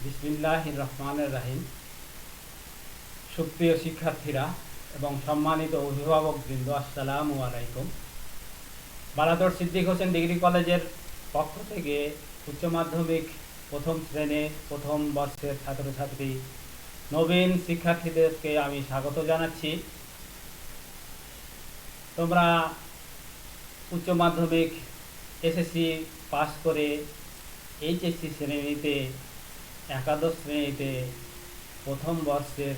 বিসমিল্লাহির রহমানির রহিম। সুপ্রিয় শিক্ষার্থীরা এবং সম্মানিত অভিভাবকবৃন্দ, আসসালামু আলাইকুম। বালাদর সিদ্দিক হোসেন ডিগ্রি কলেজের পক্ষ থেকে উচ্চ মাধ্যমিক প্রথম শ্রেণী প্রথম বর্ষের ছাত্রছাত্রী নবীন শিক্ষার্থীদেরকে আমি স্বাগত জানাচ্ছি। তোমরা উচ্চ মাধ্যমিক এসএসসি পাস করে এইচএসসি শ্রেণীতে একাদশ শ্রেণীতে প্রথম বর্ষের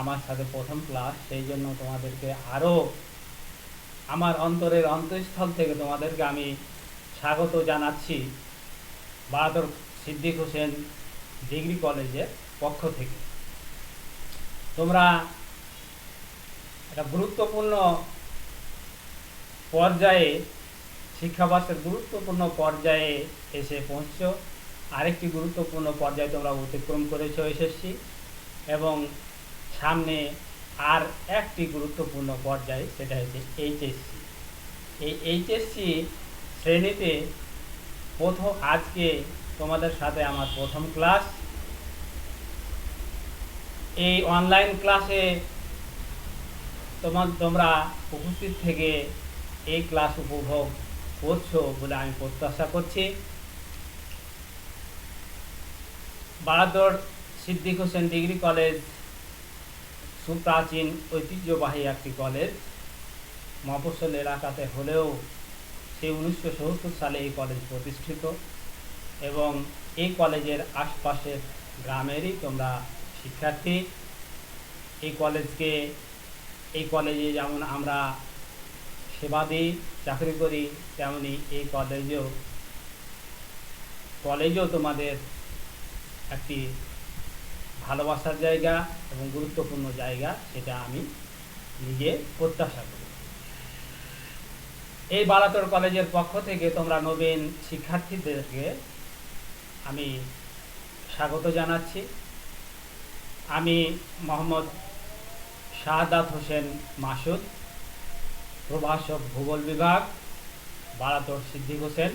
আমার সাথে প্রথম ক্লাস, সেই জন্য তোমাদেরকে আরও আমার অন্তরের অন্তঃস্থল থেকে তোমাদেরকে আমি স্বাগত জানাচ্ছি বাহাদুর সিদ্দিক হোসেন ডিগ্রি কলেজের পক্ষ থেকে। তোমরা একটা গুরুত্বপূর্ণ পর্যায়ে, শিক্ষাবর্ষের গুরুত্বপূর্ণ পর্যায়ে এসে পৌঁছছ। আরেকটি গুরুত্বপূর্ণ পর্যায়ে তোমরা অতিক্রম করেছো এসএসসি, এবং সামনে আর একটি গুরুত্বপূর্ণ পর্যায়ে, সেটা হচ্ছে এইচএসসি। এই এইচএসসি শ্রেণীতে আজকে তোমাদের সাথে আমার প্রথম ক্লাস। এই অনলাইন ক্লাসে তোমরা উপস্থিত থেকে এই ক্লাস উপভোগ করছো বলে আমি প্রত্যাশা করছি। বাহাদুর সিদ্দিক হোসেন ডিগ্রি কলেজ সুপ্রাচীন ঐতিহ্যবাহী একটি কলেজ। মফস্বল এলাকাতে হলেও সেই 1970 সালে এই কলেজ প্রতিষ্ঠিত, এবং এই কলেজের আশপাশের গ্রামেরই তোমরা শিক্ষার্থী। এই কলেজে যেমন আমরা সেবা দিই, চাকরি করি, তেমনি এই কলেজেও তোমাদের একটি ভালোবাসার জায়গা এবং গুরুত্বপূর্ণ জায়গা, সেটা আমি নিজে প্রত্যাশা করি। এই বালাতর কলেজের পক্ষ থেকে তোমরা নবীন শিক্ষার্থীদেরকে আমি স্বাগত জানাচ্ছি। আমি মোহাম্মদ শাহাদাত হোসেন মাসুদ, প্রভাষক ভূগোল বিভাগ, বালাতর সিদ্দিক হোসেন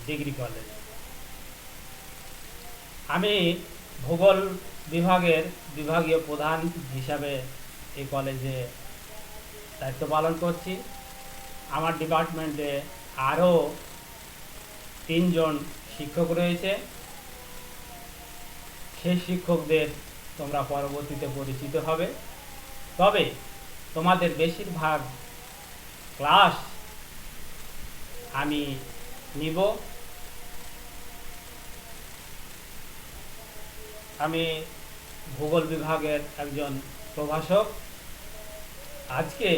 ডিগ্রি কলেজ। আমি ভূগোল বিভাগের বিভাগীয় প্রধান হিসাবে এই কলেজে দায়িত্ব পালন করছি। আমার ডিপার্টমেন্টে আরও 3 জন শিক্ষক রয়েছে। সেই শিক্ষকদের তোমরা পরবর্তীতে পরিচিত হবে। তবে তোমাদের বেশিরভাগ ক্লাস আমি নিব। আমি ভূগোল বিভাগের একজন প্রভাষক। আজকে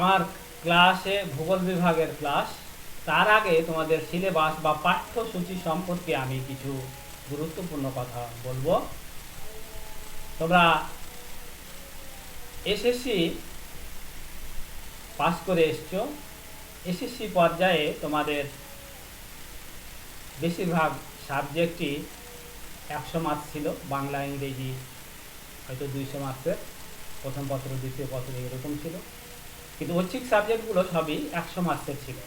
আমার ক্লাসে ভূগোল বিভাগের ক্লাস। তার আগে তোমাদের সিলেবাস বা পাঠ্যসূচি সম্পর্কে আমি কিছু গুরুত্বপূর্ণ কথা বলবো। তোমরা এসএসসি পাস করে এসছো। এসএসসি পর্যায়ে তোমাদের বেশিরভাগ সাবজেক্টই 100 মার্কস ছিল। বাংলা ইংরেজি হয়তো 200 মার্কসের, প্রথম পত্র দ্বিতীয় পত্র এরকম ছিল, কিন্তু ঐচ্ছিক সাবজেক্টগুলো সবই 100 মার্কসের ছিল।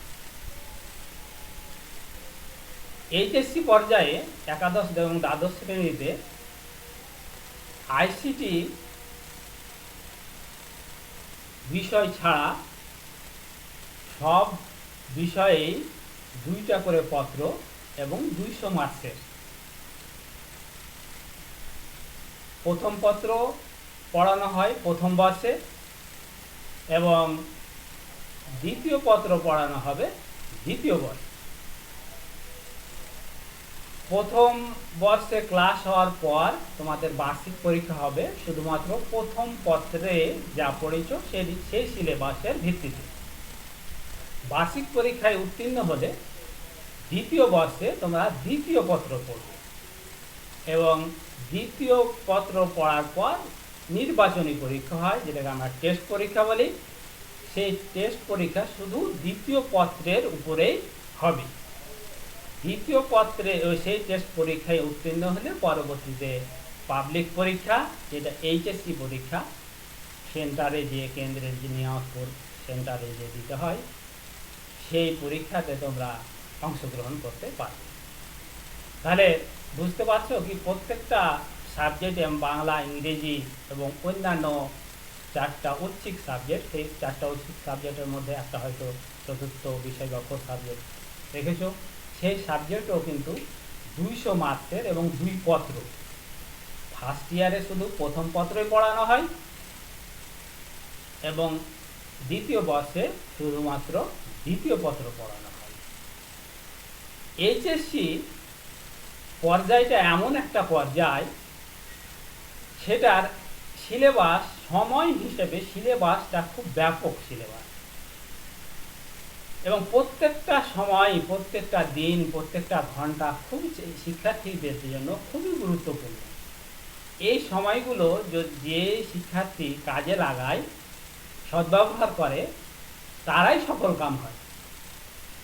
এইচএসসি পর্যায়ে একাদশ এবং দ্বাদশ শ্রেণীতে আইসিটি বিষয় ছাড়া সব বিষয়েই 2টা করে পত্র এবং 200 মার্কসের। প্রথম পত্র পড়ানো হয় প্রথম বর্ষে, এবং দ্বিতীয় পত্র পড়ানো হবে দ্বিতীয় বর্ষে। প্রথম বর্ষে ক্লাস হওয়ার পর তোমাদের বার্ষিক পরীক্ষা হবে শুধুমাত্র প্রথম পত্রে যা পড়েছো সেই সিলেবাসের ভিত্তিতে। বার্ষিক পরীক্ষায় উত্তীর্ণ হলে দ্বিতীয় বর্ষে তোমরা দ্বিতীয় পত্র পড়বে, এবং দ্বিতীয় পত্র পড়ার পর নির্বাচনী পরীক্ষা হয়, যেটাকে আমরা টেস্ট পরীক্ষা বলি। সেই টেস্ট পরীক্ষা শুধু দ্বিতীয় পত্রের উপরেই হবে। দ্বিতীয় পত্রে সেই টেস্ট পরীক্ষায় উত্তীর্ণ হলে পরবর্তীতে পাবলিক পরীক্ষা, যেটা এইচএসসি পরীক্ষা, সেন্টারে যে কেন্দ্রের যে নিয়ামতপুর সেন্টারে যে দিতে হয়, সেই পরীক্ষাতে তোমরা অংশগ্রহণ করতে পারবে। তাহলে বুঝতে পারছো কি প্রত্যেকটা সাবজেক্ট বাংলা, ইংরেজি এবং অন্যান্য 4টা ঐচ্ছিক সাবজেক্ট, সেই 4টা ঐচ্ছিক সাবজেক্টের মধ্যে একটা হয়তো চতুর্থ বিষয় বা সাবজেক্ট রেখেছো, সেই সাবজেক্টও কিন্তু 200 মার্কসের এবং 2 পত্র। ফার্স্ট ইয়ারে শুধু প্রথম পত্রই পড়ানো হয় এবং দ্বিতীয় বর্ষে শুধুমাত্র দ্বিতীয় পত্র পড়ানো হয়। এইচএসসি পর্যায়টা এমন একটা পর্যায়, সেটার সিলেবাস সময় হিসেবে সিলেবাসটা খুব ব্যাপক সিলেবাস এবং প্রত্যেকটা সময়, প্রত্যেকটা দিন, প্রত্যেকটা ঘন্টা খুবই শিক্ষার্থীদের জন্য খুবই গুরুত্বপূর্ণ। এই সময়গুলো যে শিক্ষার্থী কাজে লাগায়, সদ্ব্যবহার করে, তারাই সফল কাম হয়।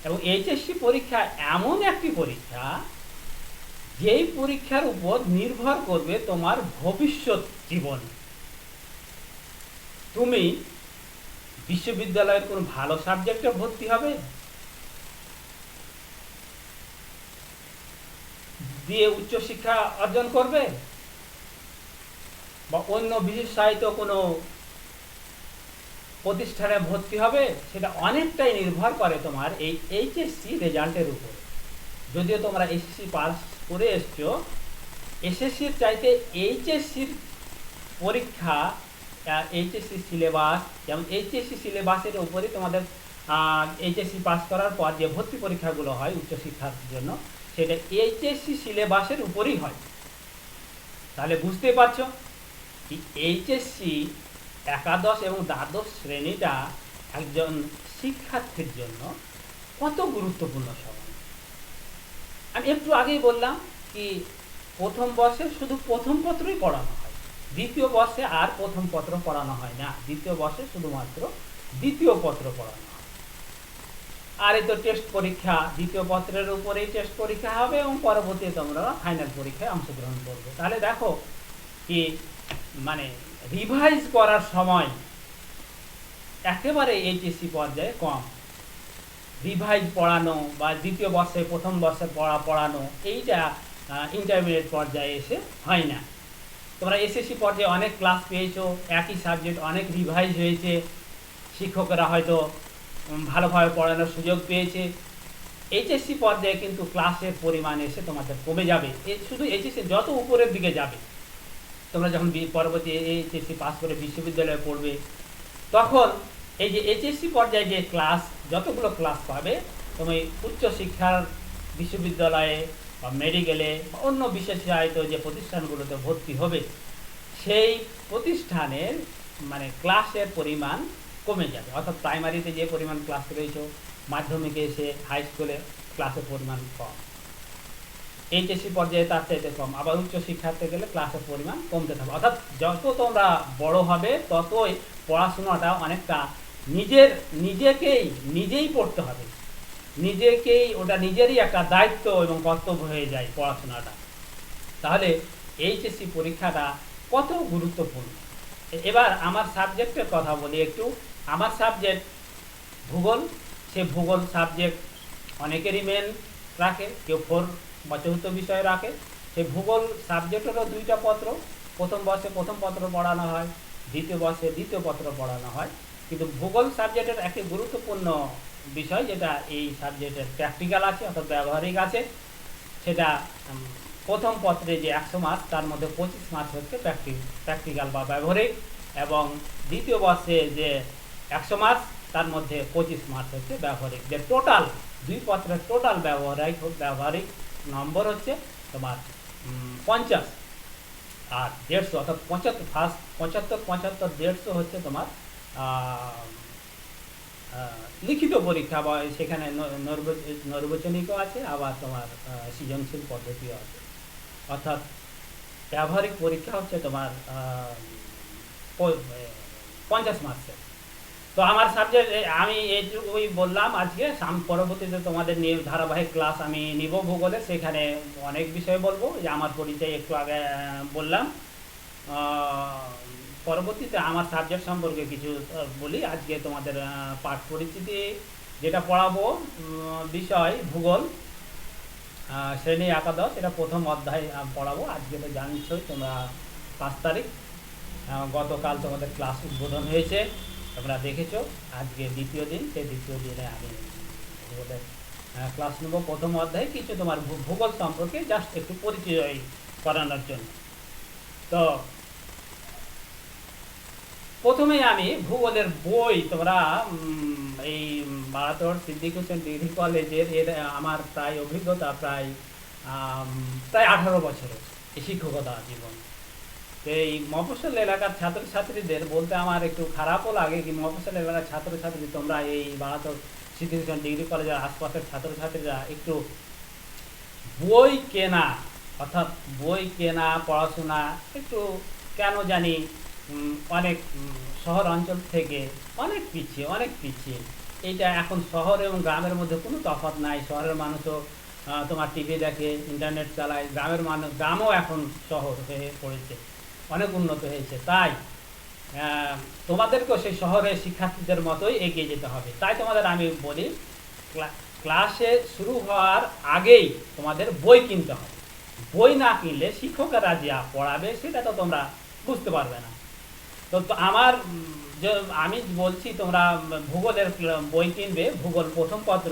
এবং এইচএসসি পরীক্ষা এমন একটি পরীক্ষা, যেই পরীক্ষার উপর নির্ভর করবে তোমার ভবিষ্যৎ জীবন। তুমি বিশ্ববিদ্যালয়ের কোনো ভালো সাবজেক্টে ভর্তি হবে, দিয়ে উচ্চশিক্ষা অর্জন করবে, বা অন্য বিশেষায়িত কোনো প্রতিষ্ঠানে ভর্তি হবে, সেটা অনেকটাই নির্ভর করে তোমার এই এইচএসসি রেজাল্টের উপরে। যদিও তোমরা এসএসসি পাস করে এসছো, এসএসসির চাইতে এইচএসসির পরীক্ষা, এইচএসসি সিলেবাস, যেমন এইচএসসি সিলেবাসের উপরই তোমাদের এইচএসসি পাস করার পর যে ভর্তি পরীক্ষাগুলো হয় উচ্চশিক্ষার জন্য, সেটা এইচএসসি সিলেবাসের উপরই হয়। তাহলে বুঝতে পারছো এইচএসসি একাদশ এবং দ্বাদশ শ্রেণীটা একজন শিক্ষার্থীর জন্য কত গুরুত্বপূর্ণ সময়। আমি একটু আগেই বললাম কি প্রথম বর্ষে শুধু প্রথম পত্রই পড়ানো হয়, দ্বিতীয় বর্ষে আর প্রথম পত্র পড়ানো হয় না, দ্বিতীয় বর্ষে শুধুমাত্র দ্বিতীয় পত্র পড়ানো হয়। আর এই তো টেস্ট পরীক্ষা, দ্বিতীয় পত্রের উপরেই টেস্ট পরীক্ষা হবে এবং পরবর্তীতে তোমরা ফাইনাল পরীক্ষায় অংশগ্রহণ করবে। তাহলে দেখো কি মানে রিভাইজ করার সময় একেবারে এইচএসসি পর্যায়ে কম। রিভাইজ পড়ানো বা দ্বিতীয় বর্ষে প্রথম বর্ষে পড়ানো, এইটা ইন্টারমিডিয়েট পর্যায়ে এসে হয় না। তোমরা এসএসসি পর্যায়ে অনেক ক্লাস পেয়েছো, একই সাবজেক্ট অনেক রিভাইজ হয়েছে, শিক্ষকরা হয়তো ভালোভাবে পড়ানোর সুযোগ পেয়েছে। এইচএসসি পর্যায়ে কিন্তু ক্লাসের পরিমাণ এসে তোমাদের কমে যাবে। শুধু এইচএসসি যত উপরের দিকে যাবে, তোমরা যখন পরবর্তী এইচএসসি পাস করে বিশ্ববিদ্যালয়ে পড়বে, তখন এই যে এইচএসসি পর্যায়ে যে ক্লাস, যতগুলো ক্লাস পাবে, তুমি উচ্চশিক্ষার বিশ্ববিদ্যালয়ে বা মেডিকেলে বা অন্য বিশেষায়িত যে প্রতিষ্ঠানগুলোতে ভর্তি হবে, সেই প্রতিষ্ঠানের মানে ক্লাসের পরিমাণ কমে যাবে। অর্থাৎ প্রাইমারিতে যে পরিমাণ ক্লাস রয়েছে, মাধ্যমিকে এসে হাই স্কুলে ক্লাসের পরিমাণ কম, এইচএসসি পর্যায়ে তার চাইতে কম, আবার উচ্চশিক্ষাতে গেলে ক্লাসের পরিমাণ কমতে থাকবে। অর্থাৎ যত তোমরা বড় হবে, ততই পড়াশোনাটা অনেকটা নিজেই পড়তে হবে, ওটা নিজেরই একটা দায়িত্ব এবং কর্তব্য হয়ে যায় পড়াশোনাটা। তাহলে এইচএসসি পরীক্ষাটা কত গুরুত্বপূর্ণ। এবার আমার সাবজেক্টের কথা বলি একটু। আমার সাবজেক্ট ভূগোল। সে ভূগোল সাবজেক্ট অনেকেরই মেন রাখে, কেউ 4 বা 4th বিষয় রাখে। সেই ভূগোল সাবজেক্টেরও 2টা পত্র, প্রথম বর্ষে প্রথম পত্র পড়ানো হয়, দ্বিতীয় বর্ষে দ্বিতীয় পত্র পড়ানো হয়। কিন্তু ভূগোল সাবজেক্টের একটি গুরুত্বপূর্ণ বিষয়, যেটা এই সাবজেক্টের প্র্যাকটিক্যাল আছে, অর্থাৎ ব্যবহারিক আছে। সেটা প্রথম পত্রে যে 100 মার্কস, তার মধ্যে 25 মার্কস হচ্ছে প্র্যাকটিক্যাল বা ব্যবহারিক, এবং দ্বিতীয় বর্ষে যে 100 মার্কস, তার মধ্যে 25 মার্কস হচ্ছে ব্যবহারিক। যে টোটাল 2 পত্রের টোটাল ব্যবহারিক নম্বর হচ্ছে তোমার 50, আর 150, অর্থাৎ 75 150 হচ্ছে তোমার লিখিত পরীক্ষা, বা সেখানে নৈর্বচনিকও আছে, আবার তোমার সৃজনশীল পদ্ধতিও আছে। অর্থাৎ ব্যবহারিক পরীক্ষা হচ্ছে তোমার 50 মার্কসের। তো আমার সাবজেক্ট আমি এইটুকুই বললাম আজকে। পরবর্তীতে তোমাদের নিয়ে ধারাবাহিক ক্লাস আমি নিব ভূগোলে, সেখানে অনেক বিষয় বলবো। যে আমার পরিচয় একটু আগে বললাম, পরবর্তীতে আমার সাবজেক্ট সম্পর্কে কিছু বলি। আজকে তোমাদের পাঠ পরিচিতি যেটা পড়াবো, বিষয় ভূগোল, শ্রেণী একাদশ, এটা প্রথম অধ্যায় পড়াবো। আজকে তো জানিসই তোমরা 5 তারিখ, গতকাল তোমাদের ক্লাস উদ্বোধন হয়েছে, তোমরা দেখেছো। আজকে দ্বিতীয় দিন, সেই দ্বিতীয় দিনে আমি ভূগোলের ক্লাস নেব। প্রথম অধ্যায়ে কিছু তোমার ভূগোল সম্পর্কে জাস্ট একটু পরিচয় করানোর জন্য। তো প্রথমেই আমি ভূগোলের বই, তোমরা এই বারাতর সিদ্দিক হোসেন ডিগ্রি কলেজের আমার প্রায় অভিজ্ঞতা প্রায় 18 বছরের এই শিক্ষকতা জীবন। তো এই মফস্বল এলাকার ছাত্রছাত্রীদের বলতে আমার একটু খারাপও লাগে কি, মফস্বল এলাকার ছাত্রছাত্রী তোমরা এই বারাতর সিদ্দিক হোসেন ডিগ্রি কলেজের আশপাশের ছাত্রছাত্রীরা একটু বই কেনা, অর্থাৎ বই কেনা, পড়াশোনা একটু কেন জানি অনেক শহর অঞ্চল থেকে অনেক পিছিয়ে। এইটা এখন শহর এবং গ্রামের মধ্যে কোনো তফাৎ নাই। শহরের মানুষও তোমার টিভি দেখে, ইন্টারনেট চালায়, গ্রামও এখন শহর হয়ে পড়েছে, অনেক উন্নত হয়েছে। তাই তোমাদেরকেও সেই শহরের শিক্ষার্থীদের মতোই এগিয়ে যেতে হবে। তাই তোমাদের আমি বলি, ক্লাসে শুরু হওয়ার আগেই তোমাদের বই কিনতে হবে। বই না কিনলে শিক্ষকরা যা পড়াবে সেটা তো তোমরা বুঝতে পারবে না। তো আমার যে আমি বলছি, তোমরা ভূগোলের বই কিনবে। ভূগোল প্রথম পত্র,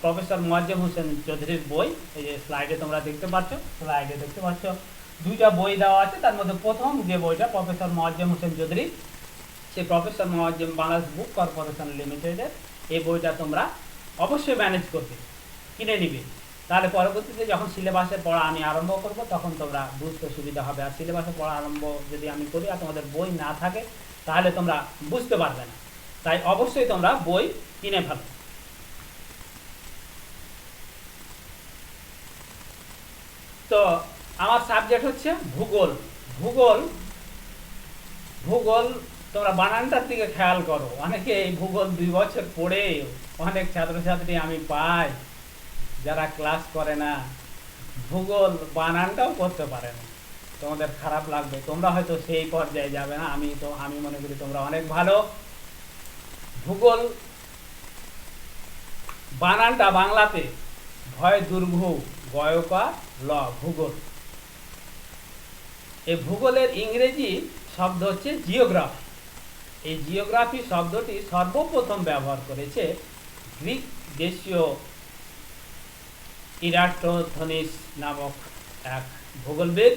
প্রফেসর মোয়াজ্জেম হোসেন চৌধুরীর বই। এই যে স্লাইডে তোমরা দেখতে পাচ্ছ, 2টা বই দেওয়া আছে। তার মধ্যে প্রথম যে বইটা প্রফেসর মোয়াজ্জেম হোসেন চৌধুরী, সেই প্রফেসর মোয়াজ্জেম বাংলাদেশ বুক কর্পোরেশন লিমিটেডের এই বইটা তোমরা অবশ্যই ম্যানেজ করবে, কিনে নিবে। তাহলে পরবর্তীতে যখন সিলেবাসের পড়া আমি আরম্ভ করব, তখন তোমরা বুঝতে সুবিধা হবে। আর সিলেবাসের পড়া আরম্ভ যদি আমি করি আর তোমাদের বই না থাকে, তাহলে তোমরা বুঝতে পারবে না। তাই অবশ্যই তোমরা বই কিনে ফেলো। তো আমার সাবজেক্ট হচ্ছে ভূগোল। ভূগোল তোমরা বানানটার দিকে খেয়াল করো। অনেকে এই ভূগোল 2 বছর পড়ে, অনেক ছাত্রছাত্রী আমি পাই যারা ক্লাস করে না, ভূগোল বানানটাও করতে পারে না। তোমাদের খারাপ লাগবে, তোমরা হয়তো সেই পর্যায়ে যাবে না। আমি মনে করি তোমরা অনেক ভালো। ভূগোল বানানটা বাংলাতে ভয় দুর্ভু গয়কা ল, ভূগোল। এই ভূগোলের ইংরেজি শব্দ হচ্ছে জিওগ্রাফি। এই জিওগ্রাফি শব্দটি সর্বপ্রথম ব্যবহার করেছে গ্রিক দেশীয় ইরাটোথনিস নামক এক ভূগোলবিদ।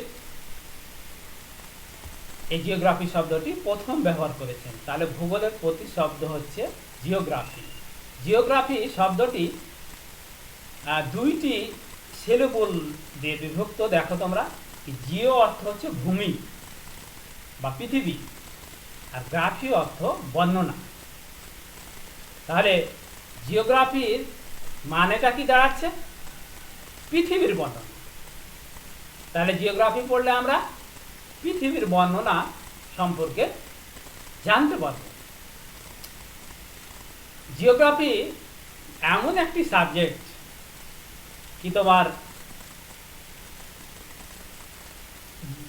এই জিওগ্রাফি শব্দটি প্রথম ব্যবহার করেছেন। তাহলে ভূগোলের প্রতিশব্দ হচ্ছে জিওগ্রাফি। জিওগ্রাফি শব্দটি 2টি সিলেবল দিয়ে বিভক্ত। দেখো তোমরা, জিও অর্থ হচ্ছে ভূমি বা পৃথিবী, আর গ্রাফি অর্থ বর্ণনা। তাহলে জিওগ্রাফির মানেটা কি দাঁড়াচ্ছে? পৃথিবীর বর্ণনা। তাহলে জিওগ্রাফি পড়লে আমরা পৃথিবীর বর্ণনা সম্পর্কে জানতে পারব। জিওগ্রাফি এমন একটি সাবজেক্ট কি তোমার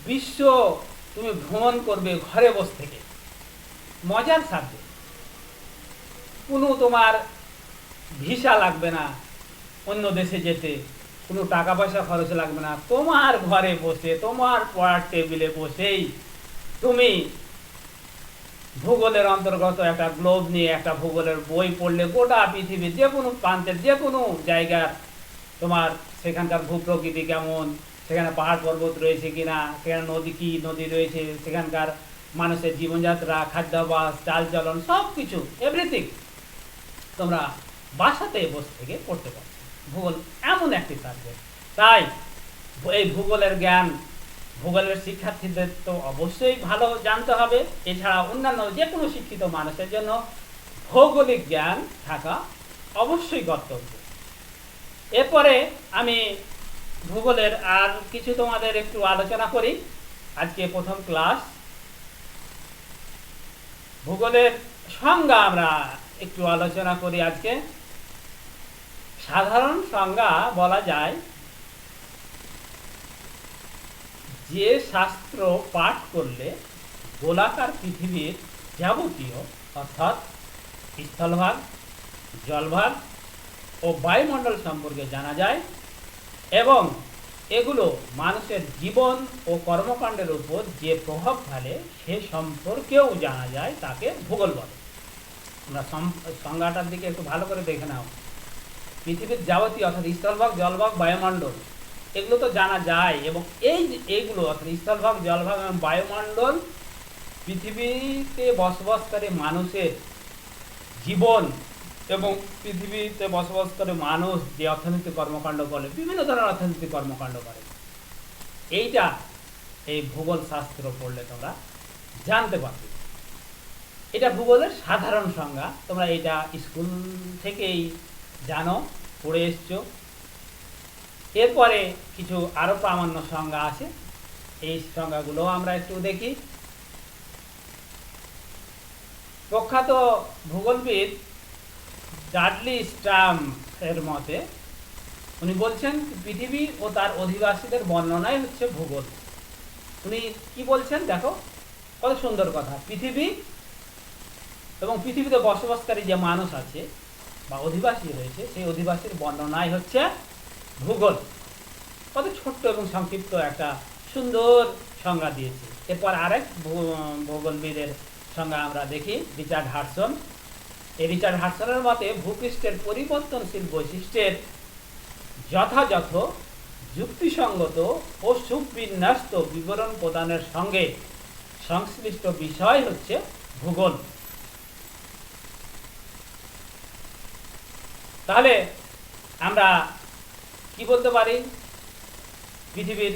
বিশ্ব তুমি ভ্রমণ করবে ঘরে বসে থেকে, মজার সাবজেক্ট। কোনো তোমার ভিসা লাগবে না অন্য দেশে যেতে, কোনো টাকা পয়সা খরচ লাগবে না। তোমার ঘরে বসে, তোমার পড়ার টেবিলে বসেই তুমি ভূগোলের অন্তর্গত একটা গ্লোব নিয়ে একটা ভূগোলের বই পড়লে গোটা পৃথিবীর যে কোনো প্রান্তের যে কোনো জায়গার তোমার সেখানকার ভূপ্রকৃতি কেমন, সেখানে পাহাড় পর্বত রয়েছে কিনা, সেখানে নদী রয়েছে, সেখানকার মানুষের জীবনযাত্রা, খাদ্যাভ্যাস, চালচলন, সব কিছু এভরিথিং তোমরা বাসাতে বসে থেকে পড়তে পারো। ভূগোল এমন একটি সাবজেক্ট। তাই এই ভূগোলের জ্ঞান ভূগোলের শিক্ষার্থীদের তো অবশ্যই ভালো জানতে হবে। এছাড়া অন্যান্য যে কোনো শিক্ষিত মানুষের জন্য ভৌগোলিক জ্ঞান থাকা অবশ্যই কর্তব্য। এরপরে আমি ভূগোলের আর কিছু তোমাদের একটু আলোচনা করি। আজকে প্রথম ক্লাস, ভূগোলের সংজ্ঞা আমরা একটু আলোচনা করি আজকে। সাধারণ সংজ্ঞা বলা যায় যে শাস্ত্র পাঠ করলে গোলাকার পৃথিবীর যাবতীয় অর্থাৎ স্থলভাগ, জলভাগ ও বায়ুমণ্ডল সম্পর্কে জানা যায় এবং এগুলো মানুষের জীবন ও কর্মকাণ্ডের উপর যে প্রভাব ফেলে সে সম্পর্কেও জানা যায়, তাকে ভূগোল বলে। আমরা সংজ্ঞাটার দিকে একটু ভালো করে দেখে নাও। পৃথিবীর যাবতীয় অর্থাৎ স্থলভাগ, জলভাগ, বায়ুমণ্ডল এগুলো তো জানা যায় এবং এইগুলো অর্থাৎ স্থলভাগ, জলভাগ এবং বায়ুমণ্ডল পৃথিবীতে বসবাসকারী মানুষের জীবন এবং পৃথিবীতে বসবাস করে মানুষ যে অর্থনৈতিক কর্মকাণ্ড করে, বিভিন্ন ধরনের অর্থনৈতিক কর্মকাণ্ড করে, এইটা এই ভূগোল শাস্ত্র পড়লে তোমরা জানতে পারবে। এটা ভূগোলের সাধারণ সংজ্ঞা, তোমরা এটা স্কুল থেকেই জানো, পড়ে এসছো। এরপরে কিছু আরো প্রামাণ্য সংজ্ঞা আছে, এই সংজ্ঞাগুলো আমরা একটু দেখি। প্রখ্যাত ভূগোলবিদ ডাডলি স্টাম এর মতে উনি বলছেন পৃথিবী ও তার অধিবাসীদের বর্ণনাই হচ্ছে ভূগোল। উনি কি বলছেন দেখো, কত সুন্দর কথা। পৃথিবী এবং পৃথিবীতে বসবাসকারী যে মানুষ আছে বা অধিবাসী রয়েছে, সেই অধিবাসীর বর্ণনাই হচ্ছে ভূগোল। কত ছোট্ট এবং সংক্ষিপ্ত একটা সুন্দর সংজ্ঞা দিয়েছে। এরপর আরেক ভূগোলবিদের সংজ্ঞা আমরা দেখি, রিচার্ড হাডসন। এই রিচার্ড হাডসনের মতে ভূপৃষ্ঠের পরিবর্তনশীল বৈশিষ্ট্যের যথাযথ, যুক্তিসঙ্গত ও সুবিন্যস্ত বিবরণ প্রদানের সঙ্গে সংশ্লিষ্ট বিষয় হচ্ছে ভূগোল। তাহলে আমরা কি বলতে পারি, পৃথিবীর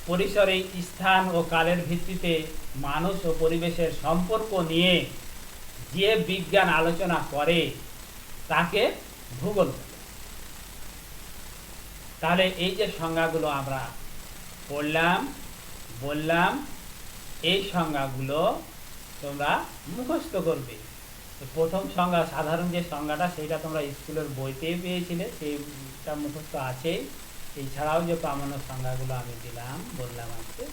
পরিসরে স্থান ও কালের ভিত্তিতে মানুষ ও পরিবেশের সম্পর্ক নিয়ে যে বিজ্ঞান আলোচনা করে তাকে ভূগোল বলে। তাহলে এই যে সংজ্ঞাগুলো আমরা পড়লাম, বললাম, এই সংজ্ঞাগুলো তোমরা মুখস্থ করবে। প্রথম সংজ্ঞা, সাধারণ যে সংজ্ঞাটা, সেটা তোমরা স্কুলের বইতে পেয়েছিলে, সেইটা মুখস্থ আছে। এছাড়াও যে প্রামাণ্য সংজ্ঞাগুলো আমি দিলাম, বললাম আজকে,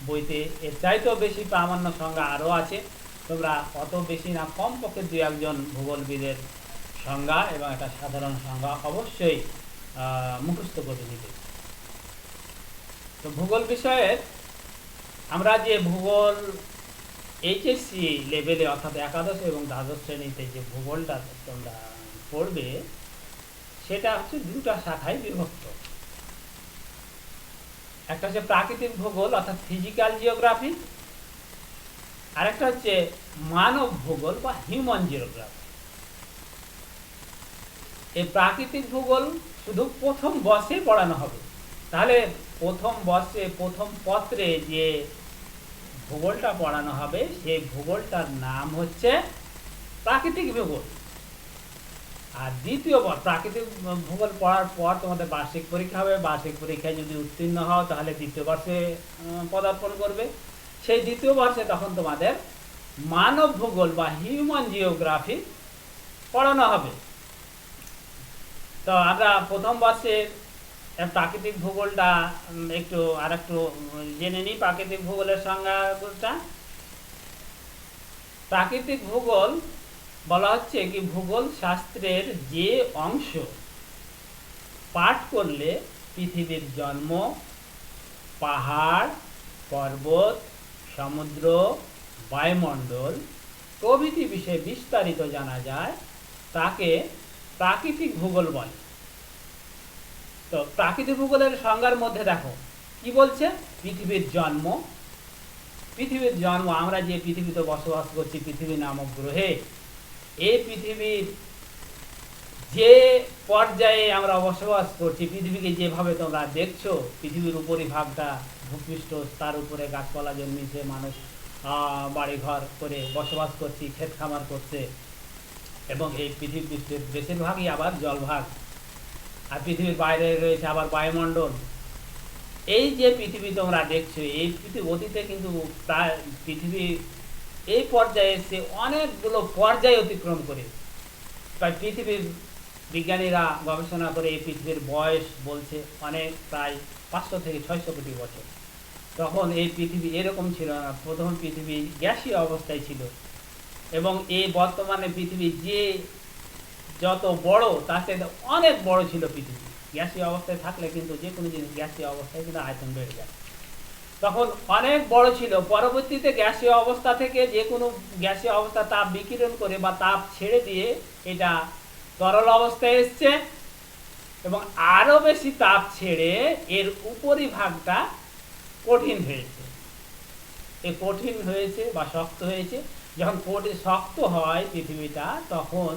বইতে এর চাইতেও বেশি প্রামাণ্য সংজ্ঞা আরও আছে। তোমরা অত বেশি না, কমপক্ষে দু একজন ভূগোলবিদের সংজ্ঞা এবং একটা সাধারণ সংজ্ঞা অবশ্যই মুখস্থ করে নিবে। তো ভূগোল বিষয়ে আমরা যে ভূগোল এইচএসসি লেভেলে অর্থাৎ একাদশ এবং দ্বাদশ শ্রেণীতে যে ভূগোলটা তোমরা পড়বে, সেটা হচ্ছে দুটা শাখায় বিভক্ত। একটা হচ্ছে প্রাকৃতিক ভূগোল অর্থাৎ ফিজিক্যাল জিওগ্রাফি, আরেকটা হচ্ছে মানব ভূগোল বা হিউম্যান জিওগ্রাফি। এই প্রাকৃতিক ভূগোল শুধু প্রথম বর্ষে পড়ানো হবে। তাহলে প্রথম বর্ষে প্রথম পত্রে যে ভূগোলটা পড়ানো হবে, সেই ভূগোলটার নাম হচ্ছে প্রাকৃতিক ভূগোল। আর দ্বিতীয় প্রাকৃতিক ভূগোল পড়ার পর তোমাদের বার্ষিক পরীক্ষা হবে। বার্ষিক পরীক্ষায় যদি উত্তীর্ণ হও তাহলে দ্বিতীয় বর্ষে পদার্পণ করবে। সেই দ্বিতীয় বর্ষে তখন তোমাদের মানব ভূগোল বা হিউম্যান জিওগ্রাফি পড়ানো হবে। তো আমরা প্রথম বর্ষে প্রাকৃতিক ভূগোলটা একটু জেনে নিই। প্রাকৃতিক ভূগোলের সংজ্ঞাটা, প্রাকৃতিক ভূগোল বলা হচ্ছে কি, ভূগোল শাস্ত্রের যে অংশ পাঠ করলে পৃথিবীর জন্ম, পাহাড়, পর্বত, সমুদ্র, বায়ুমণ্ডল প্রভৃতি বিষয়ে বিস্তারিত জানা যায়, তাকে প্রাকৃতিক ভূগোল বলে। তো প্রাকৃতিক ভূগোলের সংজ্ঞার মধ্যে দেখো কি বলছে, পৃথিবীর জন্ম। পৃথিবীর জন্ম, আমরা যে পৃথিবীতে বসবাস করছি, পৃথিবী নামক গ্রহে, এই পৃথিবীর যে পর্যায়ে আমরা বসবাস করছি, পৃথিবীকে যেভাবে তোমরা দেখছো, পৃথিবীর উপরিভাগটা ভূপৃষ্ঠ, তার উপরে গাছপালা জন্মিছে, মানুষ বাড়িঘর করে বসবাস করছি, ক্ষেত খামার করছে, এবং এই পৃথিবীর বেশিরভাগই আবার জলভাগ, আর পৃথিবীর বাইরে রয়েছে আবার বায়ুমণ্ডল। এই যে পৃথিবী তোমরা দেখছো, এই পৃথিবী অতীতে কিন্তু প্রায় পৃথিবী এই পর্যায়ে এসে অনেকগুলো পর্যায় অতিক্রম করে, প্রায় পৃথিবীর বিজ্ঞানীরা গবেষণা করে এই পৃথিবীর বয়স বলছে অনেক, প্রায় 500 থেকে 600 কোটি বছর। তখন এই পৃথিবী এরকম ছিল না, প্রথম পৃথিবী গ্যাসীয় অবস্থায় ছিল। এবং এই বর্তমানে পৃথিবী যে যত বড় তার চেয়ে অনেক বড় ছিল পৃথিবী। গ্যাসীয় অবস্থায় থাকলে কিন্তু যে কোনো জিনিস গ্যাসীয় অবস্থায় কিন্তু আয়তন বেড়ে যায়। তখন অনেক বড় ছিল, পরবর্তীতে গ্যাসীয় অবস্থা থেকে যে কোনো গ্যাসীয় অবস্থা তাপ বিকিরণ করে বা তাপ ছেড়ে দিয়ে এটা তরল অবস্থায় এসছে, এবং আরো বেশি তাপ ছেড়ে এর উপরিভাগটা কঠিন হয়েছে। এ কঠিন হয়েছে বা শক্ত হয়েছে। যখন শক্ত হয় পৃথিবীটা, তখন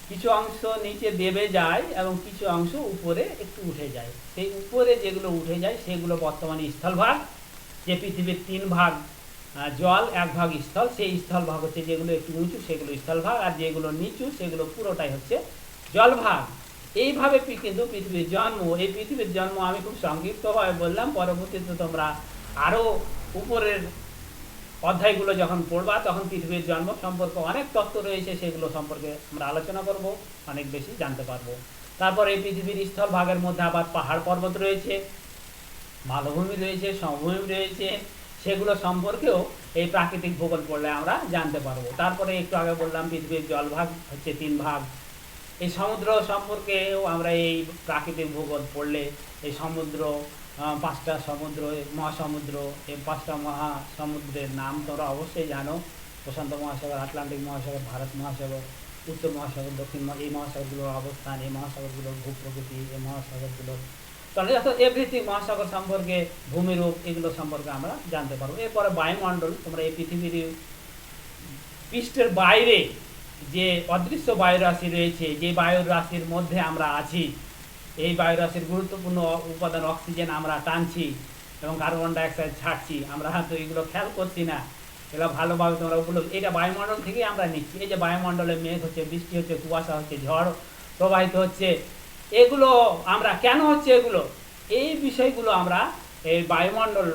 কিছু অংশ নিচে দেবে যায় এবং কিছু অংশ উপরে একটু উঠে যায়। সেই উপরে যেগুলো উঠে যায় সেগুলো বর্তমানে স্থলভাগ। যে পৃথিবীর 3 ভাগ জল, 1 ভাগ স্থল, সেই স্থলভাগ হচ্ছে যেগুলো একটু উঁচু সেগুলো স্থলভাগ, আর যেগুলো নিচু সেগুলো পুরোটাই হচ্ছে জলভাগ। এইভাবে কিন্তু পৃথিবীর জন্ম। এই পৃথিবীর জন্ম আমি খুব সংক্ষিপ্তভাবে বললাম, পরবর্তীতে তোমরা আরও উপরের অধ্যায়গুলো যখন পড়বা তখন পৃথিবীর জন্ম সম্পর্কে অনেক তত্ত্ব রয়েছে, সেগুলো সম্পর্কে আমরা আলোচনা করব, অনেক বেশি জানতে পারবো। তারপর এই পৃথিবীর স্থল ভাগের মধ্যে আবার পাহাড় পর্বত রয়েছে, মালভূমি রয়েছে, সমভূমি রয়েছে, সেগুলো সম্পর্কেও এই প্রাকৃতিক ভূগোল পড়লে আমরা জানতে পারবো। তারপরে একটু আগে বললাম পৃথিবীর জলভাগ হচ্ছে 3 ভাগ। এই সমুদ্র সম্পর্কেও আমরা এই প্রাকৃতিক ভূগোল পড়লে এই সমুদ্র, 5টা সমুদ্র, মহাসমুদ্র, এই 5টা মহাসমুদ্রের নাম তোমরা অবশ্যই জানো। প্রশান্ত মহাসাগর, আটলান্টিক মহাসাগর, ভারত মহাসাগর, উত্তর মহাসাগর, দক্ষিণ এই মহাসাগরগুলোর অবস্থান, এই মহাসাগরগুলোর ভূপ্রকৃতি, এই মহাসাগরগুলোর তাহলে এভরিথিং মহাসাগর সম্পর্কে, ভূমিরূপ, এগুলো সম্পর্কে আমরা জানতে পারবো। এরপরে বায়ুমণ্ডল, তোমরা এই পৃথিবীর পৃষ্ঠের বাইরে যে অদৃশ্য বায়ুরাশি রয়েছে, যে বায়ুর রাশির মধ্যে আমরা আছি, এই বায়ুরাশির গুরুত্বপূর্ণ উপাদান অক্সিজেন আমরা টানছি এবং কার্বন ডাইঅক্সাইড ছাড়ছি, আমরা হয়তো এগুলো খেয়াল করছি না। এগুলো ভালোভাবে তোমরা উপলব্ধ, এটা বায়ুমণ্ডল থেকে আমরা নিচ্ছি। এই যে বায়ুমণ্ডলে মেঘ হচ্ছে, বৃষ্টি হচ্ছে, কুয়াশা হচ্ছে, ঝড় প্রবাহিত হচ্ছে, এগুলো আমরা কেন হচ্ছে, এগুলো এই বিষয়গুলো আমরা এই বায়ুমণ্ডল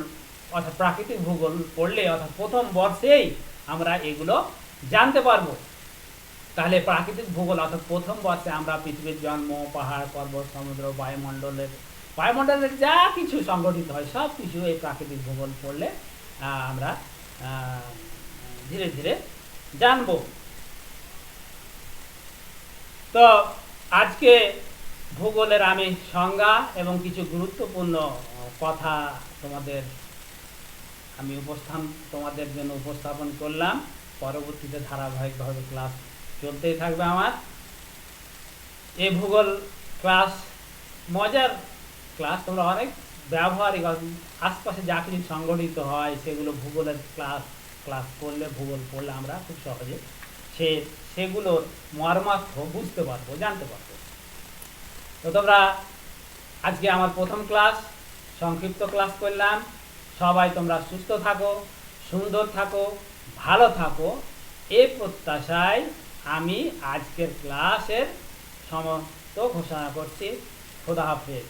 অর্থাৎ প্রাকৃতিক ভূগোল পড়লে, অর্থাৎ প্রথম বর্ষেই আমরা এগুলো জানতে পারবো। তাহলে প্রাকৃতিক ভূগোল অর্থাৎ প্রথম বর্ষে আমরা পৃথিবীর জন্ম, পাহাড় পর্বত, সমুদ্র, বায়ুমণ্ডলের যা কিছু সংঘটিত হয় সব কিছু এই প্রাকৃতিক ভূগোল পড়লে আমরা ধীরে ধীরে জানব। তো আজকে ভূগোলের আমি সংজ্ঞা এবং কিছু গুরুত্বপূর্ণ কথা তোমাদের জন্য উপস্থাপন করলাম। পরবর্তীতে ধারাবাহিকভাবে ক্লাস চলতেই থাকবে আমার। এই ভূগোল ক্লাস মজার ক্লাস, তোমরা অনেক ব্যবহারিক আশপাশে যা কিছু সংগঠিত হয় সেগুলো ভূগোলের ক্লাস করলে, ভূগোল পড়লে আমরা খুব সহজে সেগুলোর মর্মার্থ বুঝতে পারবো, জানতে পারবো। তো তোমরা আজকে আমার প্রথম ক্লাস, সংক্ষিপ্ত ক্লাস করলাম। সবাই তোমরা সুস্থ থাকো, সুন্দর থাকো, ভালো থাকো, এই প্রত্যাশায় আমি আজকের ক্লাসের সমাপ্ত ঘোষণা করছি। খোদা হাফেজ।